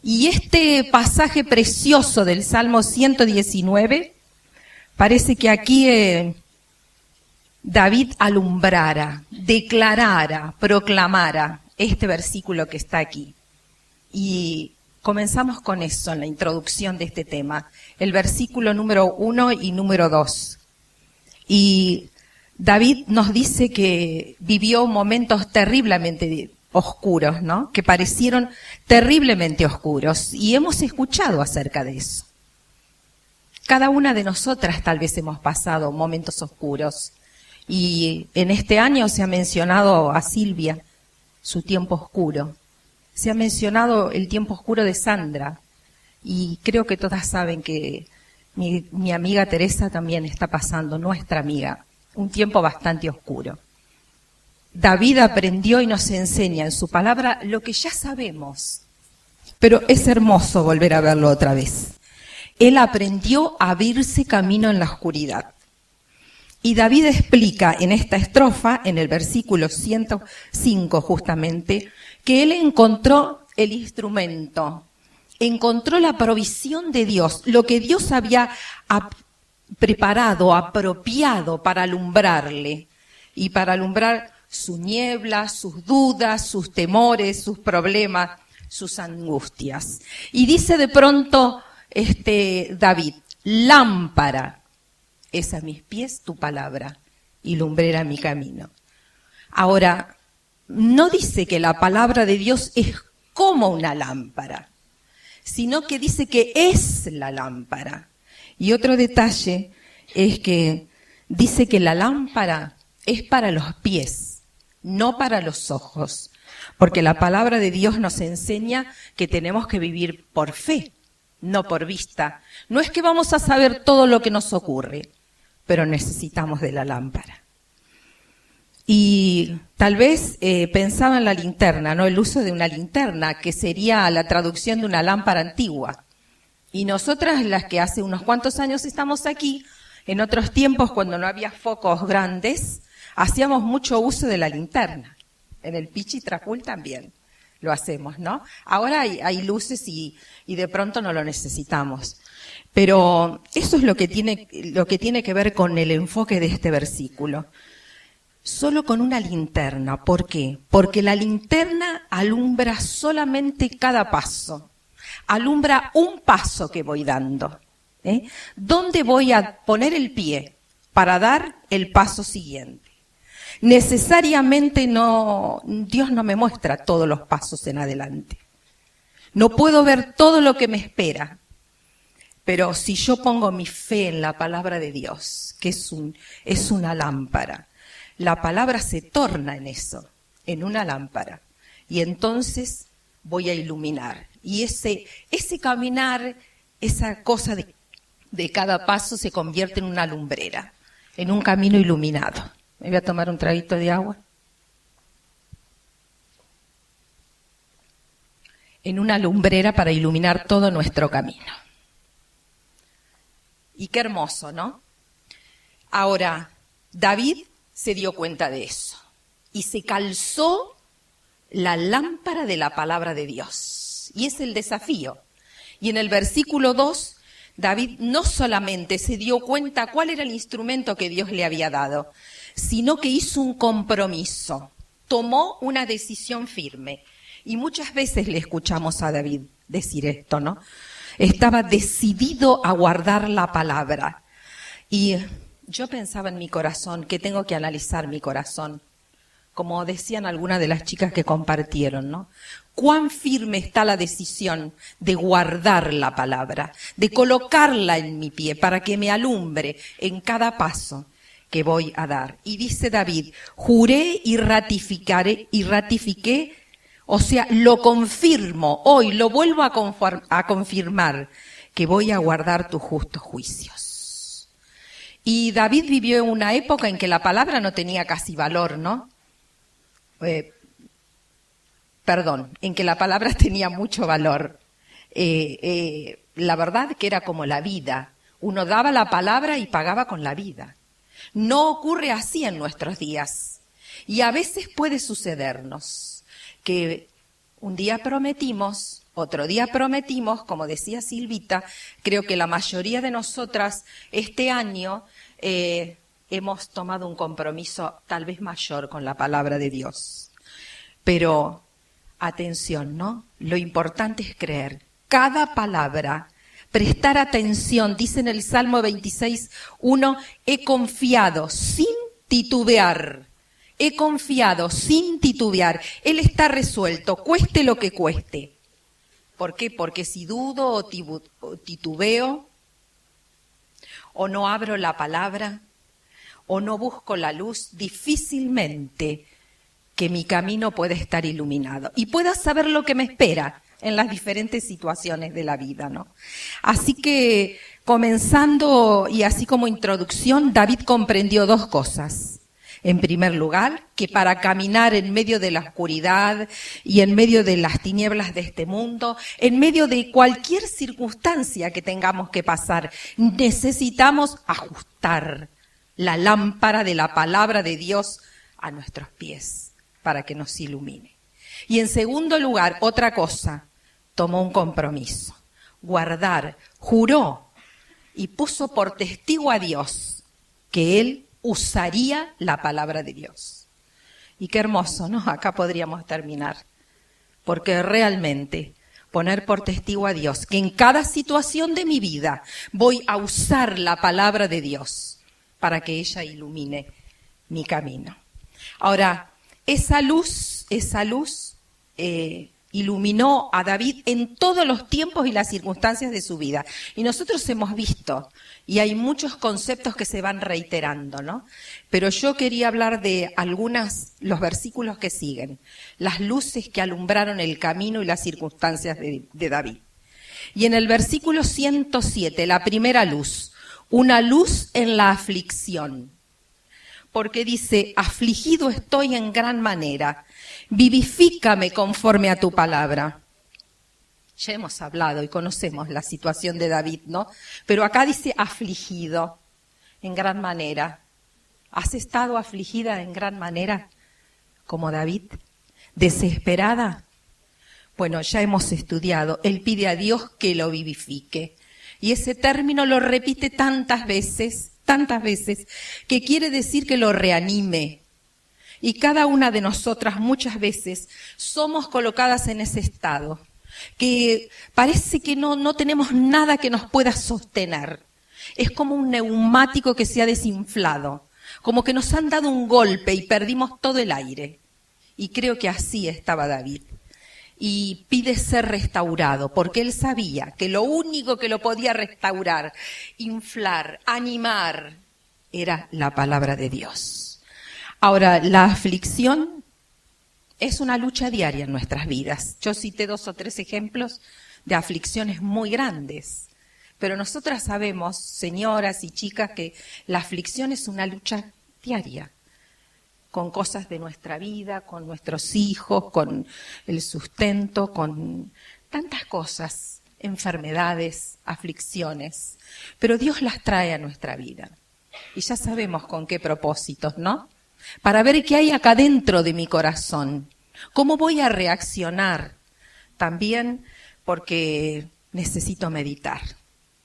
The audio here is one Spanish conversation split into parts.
Y este pasaje precioso del Salmo 119, parece que aquí David alumbrara, declarara, proclamara este versículo que está aquí. Y comenzamos con eso en la introducción de este tema, el versículo número 1 y número 2. Y David nos dice que vivió momentos terriblemente oscuros, ¿no? Que parecieron terriblemente oscuros. Y hemos escuchado acerca de eso. Cada una de nosotras tal vez hemos pasado momentos oscuros. Y en este año se ha mencionado a Silvia, su tiempo oscuro. Se ha mencionado el tiempo oscuro de Sandra. Y creo que todas saben que mi amiga Teresa también está pasando, nuestra amiga, un tiempo bastante oscuro. David aprendió y nos enseña en su palabra lo que ya sabemos, pero es hermoso volver a verlo otra vez. Él aprendió a abrirse camino en la oscuridad. Y David explica en esta estrofa, en el versículo 105 justamente, que él encontró el instrumento, encontró la provisión de Dios, lo que Dios había preparado, apropiado para alumbrarle y para alumbrar su niebla, sus dudas, sus temores, sus problemas, sus angustias. Y dice de pronto David, lámpara es a mis pies tu palabra y lumbrera mi camino. Ahora, no dice que la palabra de Dios es como una lámpara, sino que dice que es la lámpara. Y otro detalle es que dice que la lámpara es para los pies, no para los ojos, porque la palabra de Dios nos enseña que tenemos que vivir por fe, no por vista. No es que vamos a saber todo lo que nos ocurre, pero necesitamos de la lámpara. Y tal vez pensaba en la linterna, ¿no? El uso de una linterna, que sería la traducción de una lámpara antigua. Y nosotras, las que hace unos cuantos años estamos aquí, en otros tiempos cuando no había focos grandes, hacíamos mucho uso de la linterna. En el Pichi Tracul también lo hacemos, ¿no? Ahora hay luces y de pronto no lo necesitamos. Pero eso es lo que tiene que ver con el enfoque de este versículo. Solo con una linterna. ¿Por qué? Porque la linterna alumbra solamente cada paso. Alumbra un paso que voy dando. ¿Dónde voy a poner el pie para dar el paso siguiente? Necesariamente Dios no me muestra todos los pasos en adelante. No puedo ver todo lo que me espera. Pero si yo pongo mi fe en la palabra de Dios, que es una lámpara, la palabra se torna en eso, en una lámpara. Y entonces voy a iluminar. Y ese caminar, esa cosa de cada paso se convierte en una lumbrera, en un camino iluminado. Me voy a tomar un traguito de agua. En una lumbrera para iluminar todo nuestro camino. Y qué hermoso, ¿no? Ahora, David se dio cuenta de eso y se calzó la lámpara de la palabra de Dios. Y es el desafío. Y en el versículo 2, David no solamente se dio cuenta cuál era el instrumento que Dios le había dado, sino que hizo un compromiso, tomó una decisión firme. Y muchas veces le escuchamos a David decir esto, ¿no? Estaba decidido a guardar la palabra. Y yo pensaba en mi corazón, que tengo que analizar mi corazón. Como decían algunas de las chicas que compartieron, ¿no? Cuán firme está la decisión de guardar la palabra, de colocarla en mi pie para que me alumbre en cada paso que voy a dar. Y dice David, juré y ratifiqué, o sea, lo confirmo, hoy lo vuelvo a confirmar, que voy a guardar tus justos juicios. Y David vivió en una época en que la palabra no tenía casi valor, ¿no? En que la palabra tenía mucho valor. La verdad que era como la vida. Uno daba la palabra y pagaba con la vida. No ocurre así en nuestros días. Y a veces puede sucedernos que un día prometimos Otro día prometimos, como decía Silvita, creo que la mayoría de nosotras este año hemos tomado un compromiso tal vez mayor con la palabra de Dios. Pero atención, ¿no? Lo importante es creer. Cada palabra, prestar atención, dice en el Salmo 26:1, he confiado sin titubear. He confiado sin titubear. Él está resuelto, cueste lo que cueste. ¿Por qué? Porque si dudo o titubeo, o no abro la palabra, o no busco la luz, difícilmente que mi camino pueda estar iluminado y pueda saber lo que me espera en las diferentes situaciones de la vida, ¿no? Así que, comenzando y así como introducción, David comprendió dos cosas. En primer lugar, que para caminar en medio de la oscuridad y en medio de las tinieblas de este mundo, en medio de cualquier circunstancia que tengamos que pasar, necesitamos ajustar la lámpara de la palabra de Dios a nuestros pies para que nos ilumine. Y en segundo lugar, otra cosa, tomó un compromiso, guardar, juró y puso por testigo a Dios que él usaría la palabra de Dios. Y qué hermoso, ¿no? Acá podríamos terminar. Porque realmente poner por testigo a Dios que en cada situación de mi vida voy a usar la palabra de Dios para que ella ilumine mi camino. Ahora, esa luz iluminó a David en todos los tiempos y las circunstancias de su vida. Y nosotros hemos visto, y hay muchos conceptos que se van reiterando, ¿no? Pero yo quería hablar de los versículos que siguen, las luces que alumbraron el camino y las circunstancias de David. Y en el versículo 107, la primera luz, una luz en la aflicción. Porque dice, afligido estoy en gran manera, vivifícame conforme a tu palabra. Ya hemos hablado y conocemos la situación de David, ¿no? Pero acá dice afligido en gran manera. ¿Has estado afligida en gran manera como David? ¿Desesperada? Bueno, ya hemos estudiado. Él pide a Dios que lo vivifique. Y ese término lo repite tantas veces, que quiere decir que lo reanime. Y cada una de nosotras muchas veces somos colocadas en ese estado, que parece que no tenemos nada que nos pueda sostener. Es como un neumático que se ha desinflado, como que nos han dado un golpe y perdimos todo el aire. Y creo que así estaba David. Y pide ser restaurado, porque él sabía que lo único que lo podía restaurar, inflar, animar, era la palabra de Dios. Ahora, la aflicción es una lucha diaria en nuestras vidas. Yo cité 2 o 3 ejemplos de aflicciones muy grandes, pero nosotras sabemos, señoras y chicas, que la aflicción es una lucha diaria, con cosas de nuestra vida, con nuestros hijos, con el sustento, con tantas cosas, enfermedades, aflicciones. Pero Dios las trae a nuestra vida. Y ya sabemos con qué propósitos, ¿no? Para ver qué hay acá dentro de mi corazón. ¿Cómo voy a reaccionar? También porque necesito meditar.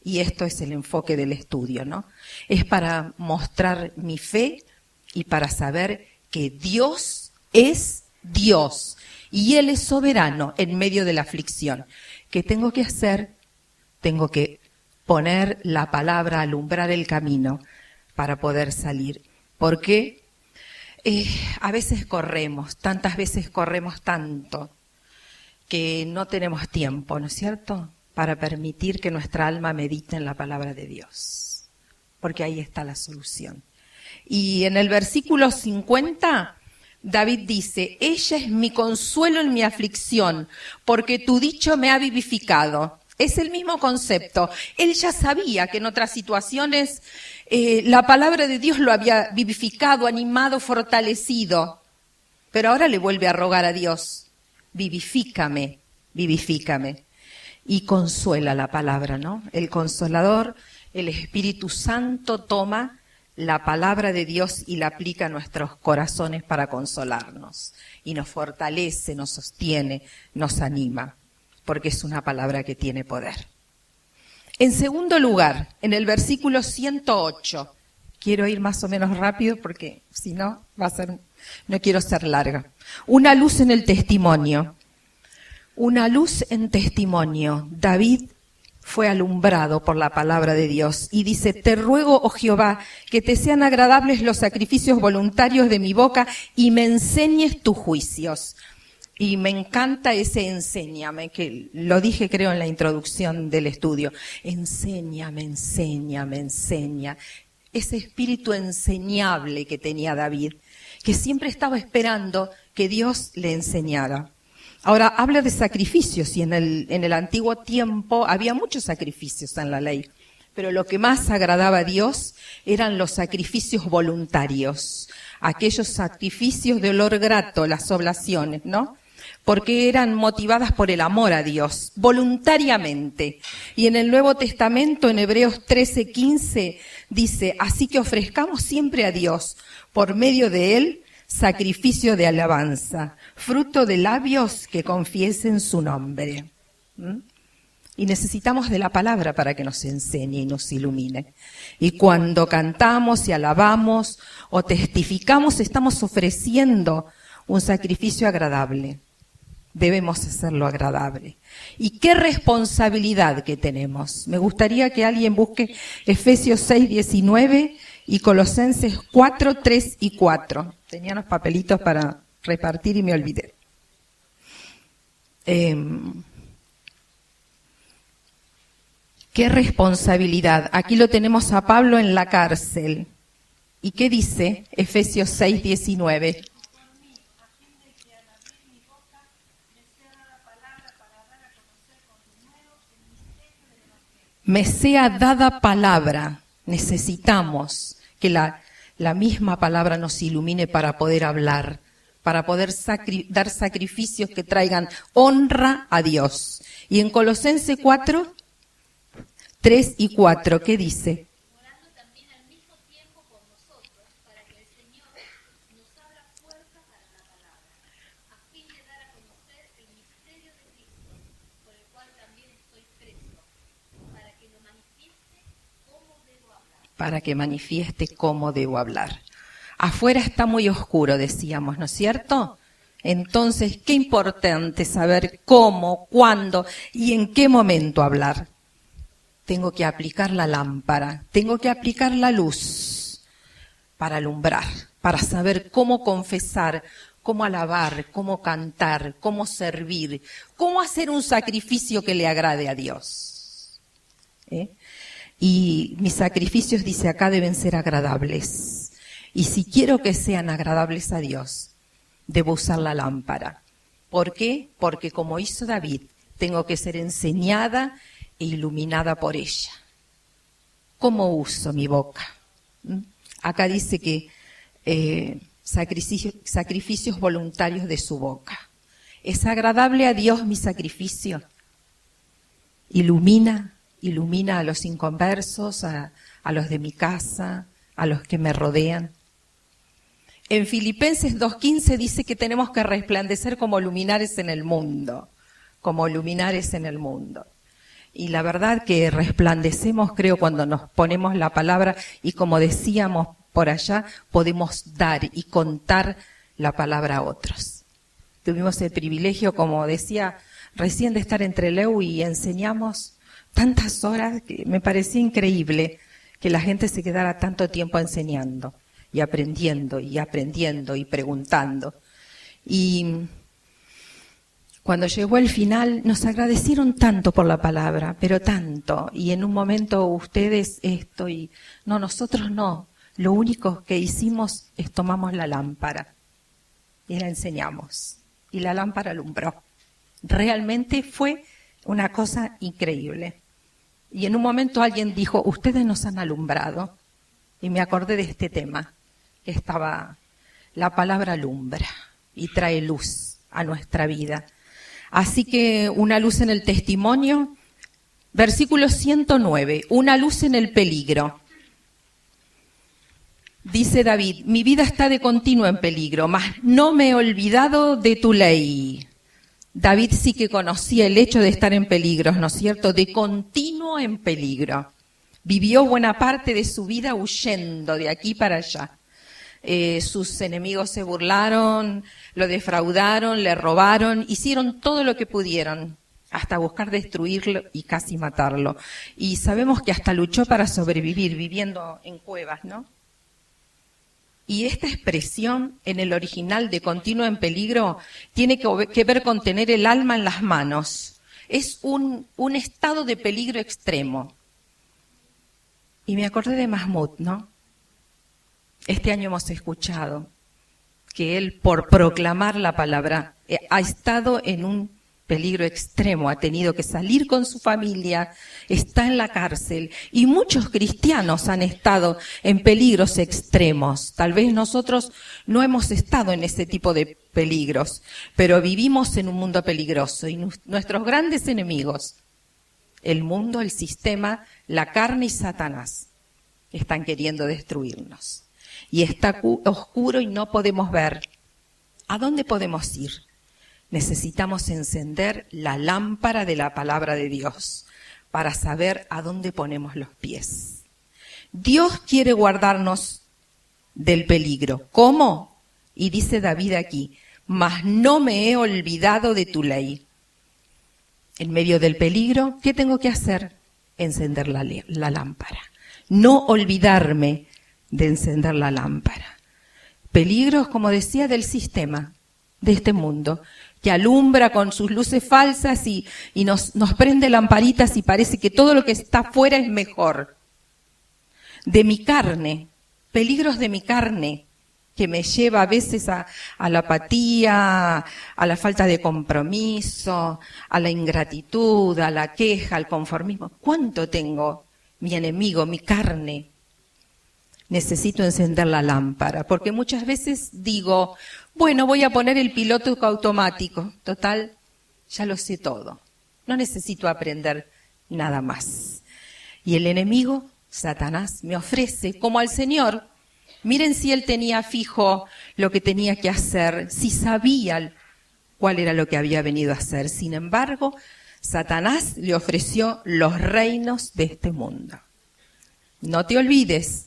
Y esto es el enfoque del estudio, ¿no? Es para mostrar mi fe y para saber que Dios es Dios y Él es soberano en medio de la aflicción. ¿Qué tengo que hacer? Tengo que poner la palabra, alumbrar el camino para poder salir. Porque a veces corremos, tantas veces corremos tanto que no tenemos tiempo, ¿no es cierto?, para permitir que nuestra alma medite en la palabra de Dios. Porque ahí está la solución. Y en el versículo 50, David dice, ella es mi consuelo en mi aflicción, porque tu dicho me ha vivificado. Es el mismo concepto. Él ya sabía que en otras situaciones la palabra de Dios lo había vivificado, animado, fortalecido. Pero ahora le vuelve a rogar a Dios, vivifícame, vivifícame. Y consuela la palabra, ¿no? El Consolador, el Espíritu Santo toma la palabra de Dios y la aplica a nuestros corazones para consolarnos. Y nos fortalece, nos sostiene, nos anima. porque es una palabra que tiene poder. En segundo lugar, en el versículo 108, quiero ir más o menos rápido porque si no no quiero ser larga. Una luz en el testimonio. Una luz en testimonio. David fue alumbrado por la palabra de Dios y dice: te ruego, oh Jehová, que te sean agradables los sacrificios voluntarios de mi boca y me enseñes tus juicios. Y me encanta ese enséñame, que lo dije creo en la introducción del estudio. Enséñame, enséñame, enseña. Ese espíritu enseñable que tenía David, que siempre estaba esperando que Dios le enseñara. Ahora, habla de sacrificios y en el antiguo tiempo había muchos sacrificios en la ley, pero lo que más agradaba a Dios eran los sacrificios voluntarios, aquellos sacrificios de olor grato, las oblaciones, ¿no? Porque eran motivadas por el amor a Dios, voluntariamente. Y en el Nuevo Testamento, en Hebreos 13:15, dice: así que ofrezcamos siempre a Dios, por medio de Él, sacrificio de alabanza, fruto de labios que confiesen su nombre. Y necesitamos de la palabra para que nos enseñe y nos ilumine. Y cuando cantamos y alabamos o testificamos, estamos ofreciendo un sacrificio agradable. Debemos hacerlo agradable. ¿Y qué responsabilidad que tenemos? Me gustaría que alguien busque Efesios 6:19 y Colosenses 4:3 y 4. Tenía unos papelitos para repartir y me olvidé. ¿Qué responsabilidad? Aquí lo tenemos a Pablo en la cárcel. ¿Y qué dice Efesios 6:19? Me sea dada palabra. Necesitamos que la misma palabra nos ilumine para poder hablar, para poder dar sacrificios que traigan honra a Dios. Y en Colosenses 4:3 y 4, ¿qué dice? Orando también al mismo tiempo por nosotros, para que el Señor nos abra puertas para la palabra, a fin de dar a conocer el misterio de Cristo, por el cual también estoy preso, para que lo manifieste cómo debo hablar. Para que manifieste cómo debo hablar. Afuera está muy oscuro, decíamos, ¿no es cierto? Entonces, qué importante saber cómo, cuándo y en qué momento hablar. Tengo que aplicar la lámpara, tengo que aplicar la luz para alumbrar, para saber cómo confesar, cómo alabar, cómo cantar, cómo servir, cómo hacer un sacrificio que le agrade a Dios. Y mis sacrificios, dice acá, deben ser agradables. Y si quiero que sean agradables a Dios, debo usar la lámpara. ¿Por qué? Porque como hizo David, tengo que ser enseñada e iluminada por ella. ¿Cómo uso mi boca? Acá dice que sacrificios voluntarios de su boca. ¿Es agradable a Dios mi sacrificio? Ilumina a los inconversos, a los de mi casa, a los que me rodean. En Filipenses 2:15 dice que tenemos que resplandecer como luminares en el mundo, como luminares en el mundo. Y la verdad que resplandecemos, creo, cuando nos ponemos la palabra y, como decíamos por allá, podemos dar y contar la palabra a otros. Tuvimos el privilegio, como decía recién, de estar entre Leu y enseñamos tantas horas que me parecía increíble que la gente se quedara tanto tiempo enseñando y aprendiendo y preguntando. Y cuando llegó el final, nos agradecieron tanto por la palabra, pero tanto. Y en un momento ustedes esto y no, nosotros no. Lo único que hicimos es tomamos la lámpara y la enseñamos. Y la lámpara alumbró. Realmente fue una cosa increíble. Y en un momento alguien dijo, ustedes nos han alumbrado. Y me acordé de este tema, que estaba, la palabra alumbra y trae luz a nuestra vida. Así que una luz en el testimonio, versículo 109, una luz en el peligro. Dice David, mi vida está de continuo en peligro, mas no me he olvidado de tu ley. David sí que conocía el hecho de estar en peligros, ¿no es cierto? De continuo en peligro. Vivió buena parte de su vida huyendo de aquí para allá. Sus enemigos se burlaron, lo defraudaron, le robaron, hicieron todo lo que pudieron, hasta buscar destruirlo y casi matarlo. Y sabemos que hasta luchó para sobrevivir, viviendo en cuevas, ¿no? Y esta expresión en el original de continuo en peligro tiene que ver con tener el alma en las manos. Es un estado de peligro extremo. Y me acordé de Mahmoud, ¿no? Este año hemos escuchado que él, por proclamar la palabra, ha estado en un peligro extremo, ha tenido que salir con su familia, está en la cárcel, y muchos cristianos han estado en peligros extremos. Tal vez nosotros no hemos estado en ese tipo de peligros, pero vivimos en un mundo peligroso, y nuestros grandes enemigos, el mundo, el sistema, la carne y Satanás, están queriendo destruirnos. Y está oscuro y no podemos ver. ¿A dónde podemos ir? Necesitamos encender la lámpara de la palabra de Dios para saber a dónde ponemos los pies. Dios quiere guardarnos del peligro. ¿Cómo? Y dice David aquí, mas no me he olvidado de tu ley. En medio del peligro, ¿qué tengo que hacer? Encender la lámpara. No olvidarme de encender la lámpara. Peligros, como decía, del sistema, de este mundo, que alumbra con sus luces falsas y nos prende lamparitas y parece que todo lo que está afuera es mejor. De mi carne, peligros de mi carne, que me lleva a veces a la apatía, a la falta de compromiso, a la ingratitud, a la queja, al conformismo. ¿Cuánto tengo? Mi enemigo, mi carne. Necesito encender la lámpara, porque muchas veces digo, bueno, voy a poner el piloto automático. Total, ya lo sé todo. No necesito aprender nada más. Y el enemigo, Satanás, me ofrece, como al Señor, miren si él tenía fijo lo que tenía que hacer, si sabía cuál era lo que había venido a hacer. Sin embargo, Satanás le ofreció los reinos de este mundo. No te olvides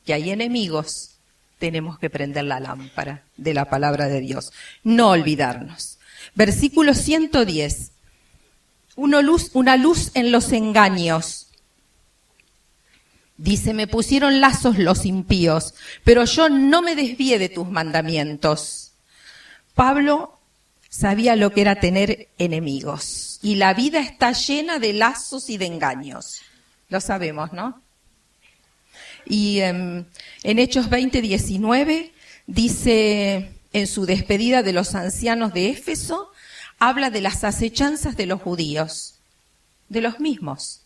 que hay enemigos, tenemos que prender la lámpara de la palabra de Dios. No olvidarnos. Versículo 110. Una luz en los engaños. Dice, me pusieron lazos los impíos, pero yo no me desvié de tus mandamientos. Pablo sabía lo que era tener enemigos. Y la vida está llena de lazos y de engaños. Lo sabemos, ¿no? Y en Hechos 20:19 dice, en su despedida de los ancianos de Éfeso, habla de las acechanzas de los judíos, de los mismos,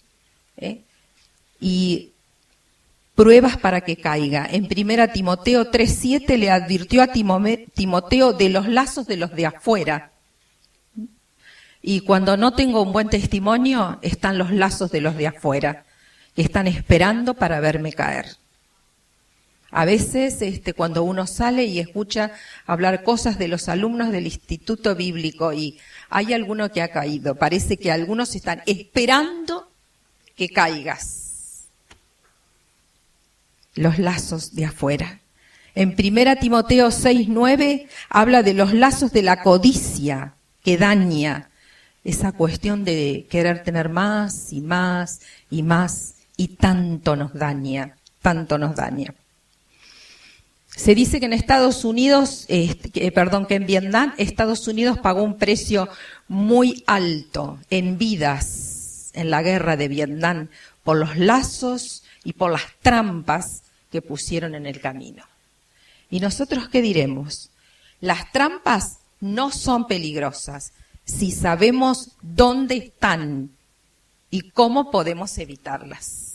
y pruebas para que caiga. En 1 Timoteo 3:7 le advirtió a Timoteo de los lazos de los de afuera. Y cuando no tengo un buen testimonio, están los lazos de los de afuera, que están esperando para verme caer. A veces, cuando uno sale y escucha hablar cosas de los alumnos del Instituto Bíblico y hay alguno que ha caído, parece que algunos están esperando que caigas. Los lazos de afuera. En 1 Timoteo 6:9 habla de los lazos de la codicia que daña, esa cuestión de querer tener más y más y más, y tanto nos daña, tanto nos daña. Se dice que en Estados Unidos, que en Vietnam, Estados Unidos pagó un precio muy alto en vidas en la guerra de Vietnam por los lazos y por las trampas que pusieron en el camino. ¿Y nosotros qué diremos? Las trampas no son peligrosas si sabemos dónde están y cómo podemos evitarlas.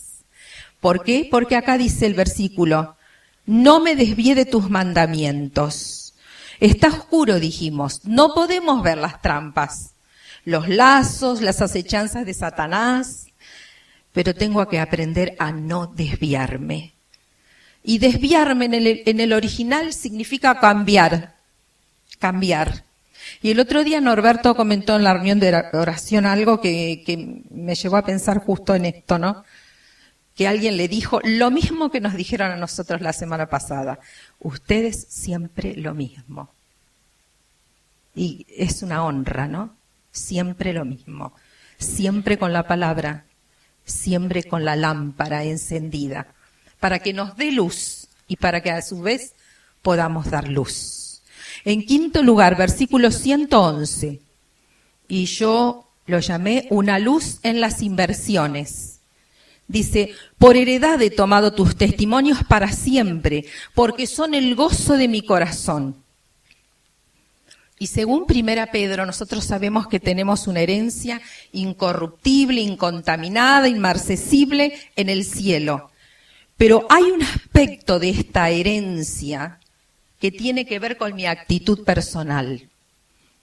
¿Por qué? Porque acá dice el versículo, no me desvié de tus mandamientos. Está oscuro, dijimos, no podemos ver las trampas, los lazos, las acechanzas de Satanás, pero tengo que aprender a no desviarme. Y desviarme en el original significa cambiar. Y el otro día Norberto comentó en la reunión de oración algo que me llevó a pensar justo en esto, ¿no? Que alguien le dijo lo mismo que nos dijeron a nosotros la semana pasada. Ustedes siempre lo mismo. Y es una honra, ¿no? Siempre lo mismo. Siempre con la palabra, siempre con la lámpara encendida, para que nos dé luz y para que a su vez podamos dar luz. En quinto lugar, versículo 111, y yo lo llamé una luz en las inversiones. Dice, por heredad he tomado tus testimonios para siempre, porque son el gozo de mi corazón. Y según Primera Pedro, nosotros sabemos que tenemos una herencia incorruptible, incontaminada, inmarcesible en el cielo. Pero hay un aspecto de esta herencia que tiene que ver con mi actitud personal.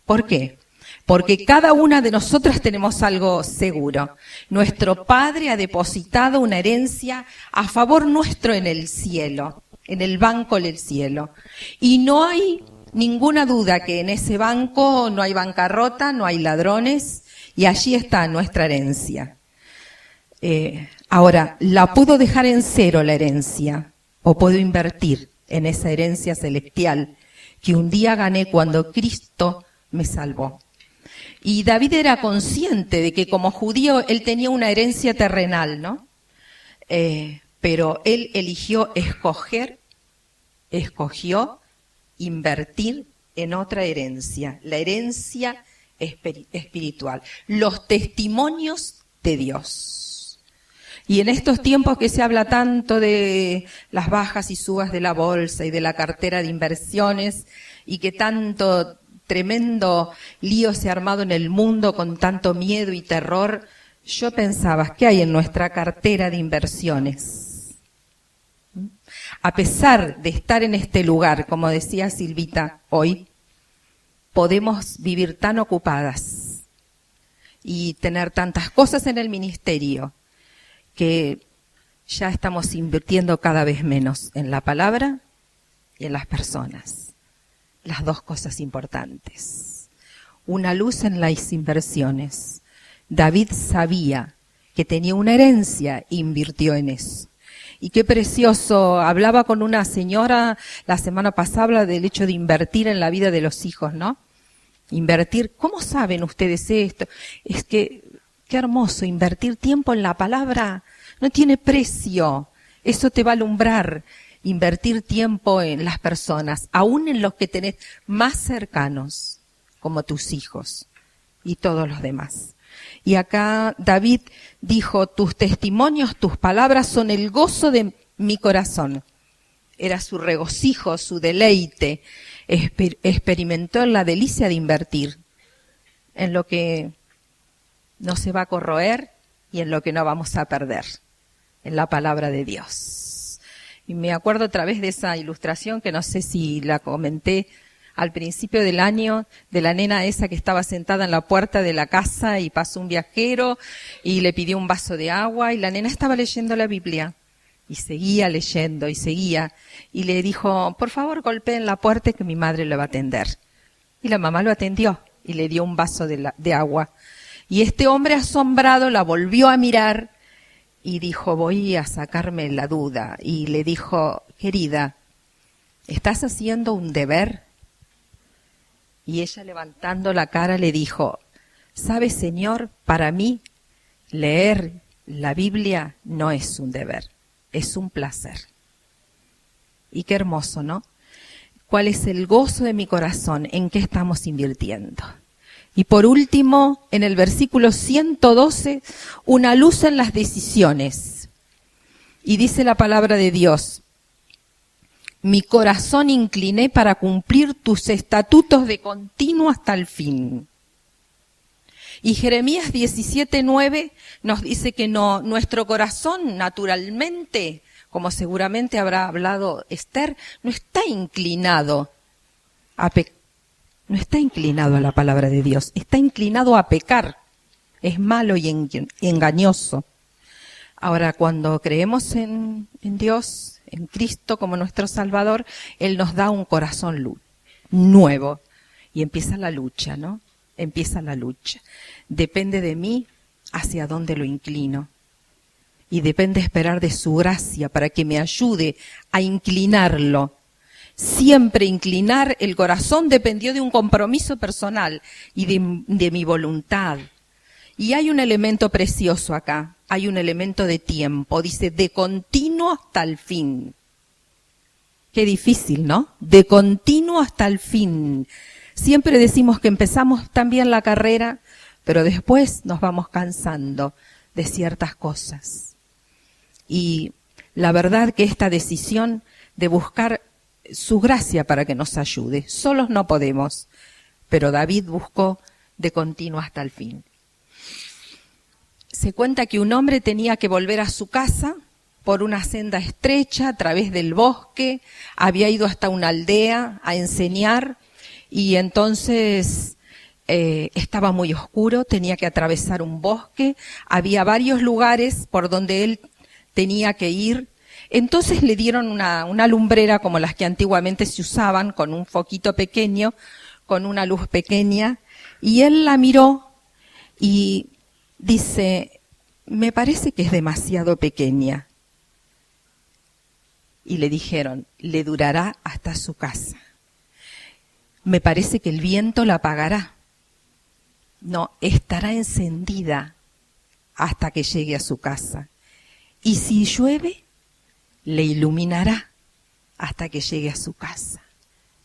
¿Por qué? Porque cada una de nosotras tenemos algo seguro. Nuestro Padre ha depositado una herencia a favor nuestro en el cielo, en el banco del cielo. Y no hay ninguna duda que en ese banco no hay bancarrota, no hay ladrones, y allí está nuestra herencia. Ahora, ¿la puedo dejar en cero la herencia? ¿O puedo invertir en esa herencia celestial que un día gané cuando Cristo me salvó? Y David era consciente de que como judío él tenía una herencia terrenal, ¿no? Pero él escogió invertir en otra herencia, la herencia espiritual, los testimonios de Dios. Y en estos tiempos que se habla tanto de las bajas y subas de la bolsa y de la cartera de inversiones, y que tanto tremendo lío se ha armado en el mundo con tanto miedo y terror, yo pensaba, ¿qué hay en nuestra cartera de inversiones? A pesar de estar en este lugar, como decía Silvita hoy, podemos vivir tan ocupadas y tener tantas cosas en el ministerio que ya estamos invirtiendo cada vez menos en la palabra y en las personas. Las dos cosas importantes. Una luz en las inversiones. David sabía que tenía una herencia e invirtió en eso. Y qué precioso, hablaba con una señora la semana pasada del hecho de invertir en la vida de los hijos, ¿no? Invertir, ¿cómo saben ustedes esto? Es que, qué hermoso, invertir tiempo en la palabra no tiene precio, eso te va a alumbrar. Invertir tiempo en las personas, aún en los que tenés más cercanos, como tus hijos y todos los demás. Y acá David dijo, tus testimonios, tus palabras son el gozo de mi corazón. Era su regocijo, su deleite. Experimentó la delicia de invertir en lo que no se va a corroer y en lo que no vamos a perder, en la palabra de Dios. Y me acuerdo otra vez de esa ilustración que no sé si la comenté al principio del año, de la nena esa que estaba sentada en la puerta de la casa y pasó un viajero y le pidió un vaso de agua y la nena estaba leyendo la Biblia y seguía leyendo y seguía y le dijo, por favor golpeen la puerta que mi madre lo va a atender. Y la mamá lo atendió y le dio un vaso de agua. Y este hombre asombrado la volvió a mirar y dijo, voy a sacarme la duda. Y le dijo, querida, ¿estás haciendo un deber? Y ella levantando la cara le dijo, ¿sabe, Señor? Para mí leer la Biblia no es un deber, es un placer. Y qué hermoso, ¿no? ¿Cuál es el gozo de mi corazón? ¿En qué estamos invirtiendo? Y por último, en el versículo 112, una luz en las decisiones. Y dice la palabra de Dios, mi corazón incliné para cumplir tus estatutos de continuo hasta el fin. Y Jeremías 17:9 nos dice que no, nuestro corazón naturalmente, como seguramente habrá hablado Esther, no está inclinado a la palabra de Dios, está inclinado a pecar. Es malo y engañoso. Ahora, cuando creemos en Dios, en Cristo como nuestro Salvador, Él nos da un corazón nuevo Y empieza la lucha, ¿no? Empieza la lucha. Depende de mí hacia dónde lo inclino. Y depende esperar de su gracia para que me ayude a inclinarlo. Siempre inclinar el corazón dependió de un compromiso personal y de mi voluntad. Y hay un elemento precioso acá, hay un elemento de tiempo, dice, de continuo hasta el fin. Qué difícil, ¿no? De continuo hasta el fin. Siempre decimos que empezamos tan bien la carrera, pero después nos vamos cansando de ciertas cosas. Y la verdad que esta decisión de buscar su gracia para que nos ayude, solos no podemos, pero David buscó de continuo hasta el fin. Se cuenta que un hombre tenía que volver a su casa por una senda estrecha a través del bosque, había ido hasta una aldea a enseñar y entonces estaba muy oscuro, tenía que atravesar un bosque, había varios lugares por donde él tenía que ir. Entonces le dieron una lumbrera como las que antiguamente se usaban, con un foquito pequeño, con una luz pequeña, y él la miró y dice, me parece que es demasiado pequeña. Y le dijeron, le durará hasta su casa. Me parece que el viento la apagará. No, estará encendida hasta que llegue a su casa. Y si llueve, le iluminará hasta que llegue a su casa.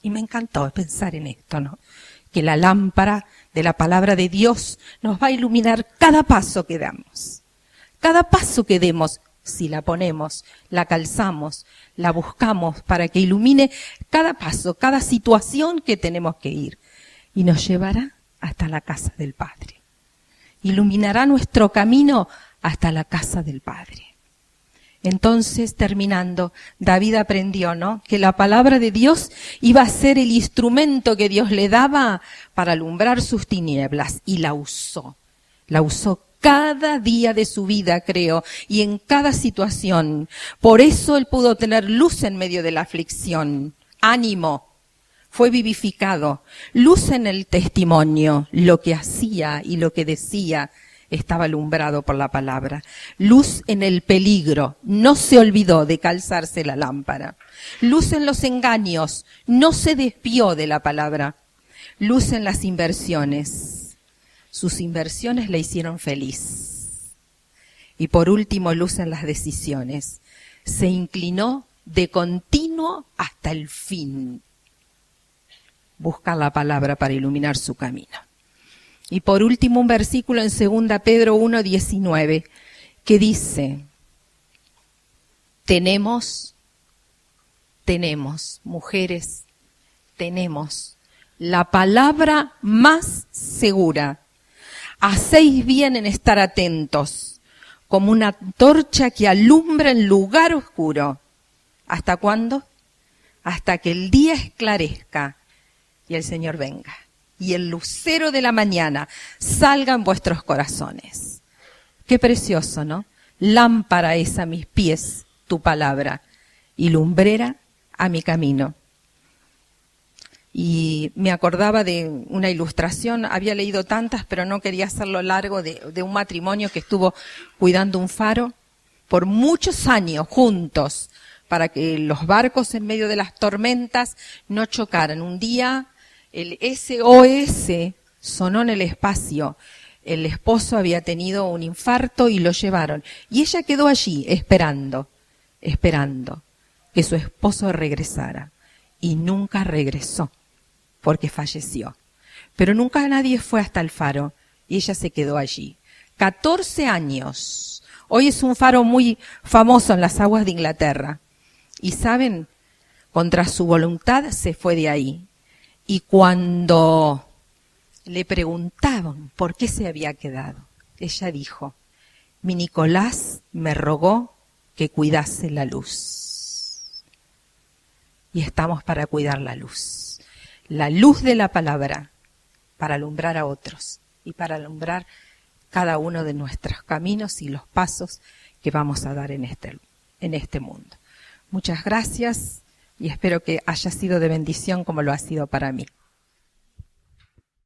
Y me encantó pensar en esto, ¿no? Que la lámpara de la palabra de Dios nos va a iluminar cada paso que damos. Cada paso que demos, si la ponemos, la calzamos, la buscamos para que ilumine cada paso, cada situación que tenemos que ir. Y nos llevará hasta la casa del Padre. Iluminará nuestro camino hasta la casa del Padre. Entonces, terminando, David aprendió, ¿no?, que la palabra de Dios iba a ser el instrumento que Dios le daba para alumbrar sus tinieblas, y la usó. La usó cada día de su vida, creo, y en cada situación. Por eso él pudo tener luz en medio de la aflicción, ánimo. Fue vivificado, luz en el testimonio, lo que hacía y lo que decía estaba alumbrado por la palabra. Luz en el peligro, no se olvidó de calzarse la lámpara. Luz en los engaños, no se desvió de la palabra. Luz en las inversiones, sus inversiones le hicieron feliz. Y por último, luz en las decisiones, se inclinó de continuo hasta el fin. Buscar la palabra para iluminar su camino. Y por último, un versículo en 2 Pedro 1:19, que dice, tenemos, mujeres, tenemos la palabra más segura. Hacéis bien en estar atentos, como una antorcha que alumbra en lugar oscuro. ¿Hasta cuándo? Hasta que el día esclarezca y el Señor venga, y el lucero de la mañana salga en vuestros corazones. Qué precioso, ¿no? Lámpara es a mis pies tu palabra, y lumbrera a mi camino. Y me acordaba de una ilustración, había leído tantas, pero no quería hacerlo largo, de un matrimonio que estuvo cuidando un faro por muchos años juntos, para que los barcos en medio de las tormentas no chocaran. Un día el SOS sonó en el espacio. El esposo había tenido un infarto y lo llevaron. Y ella quedó allí esperando que su esposo regresara. Y nunca regresó, porque falleció. Pero nunca nadie fue hasta el faro y ella se quedó allí. 14 años. Hoy es un faro muy famoso en las aguas de Inglaterra. Y saben, contra su voluntad se fue de ahí. Y cuando le preguntaban por qué se había quedado, ella dijo, mi Nicolás me rogó que cuidase la luz. Y estamos para cuidar la luz de la palabra, para alumbrar a otros y para alumbrar cada uno de nuestros caminos y los pasos que vamos a dar en este mundo. Muchas gracias y espero que haya sido de bendición como lo ha sido para mí.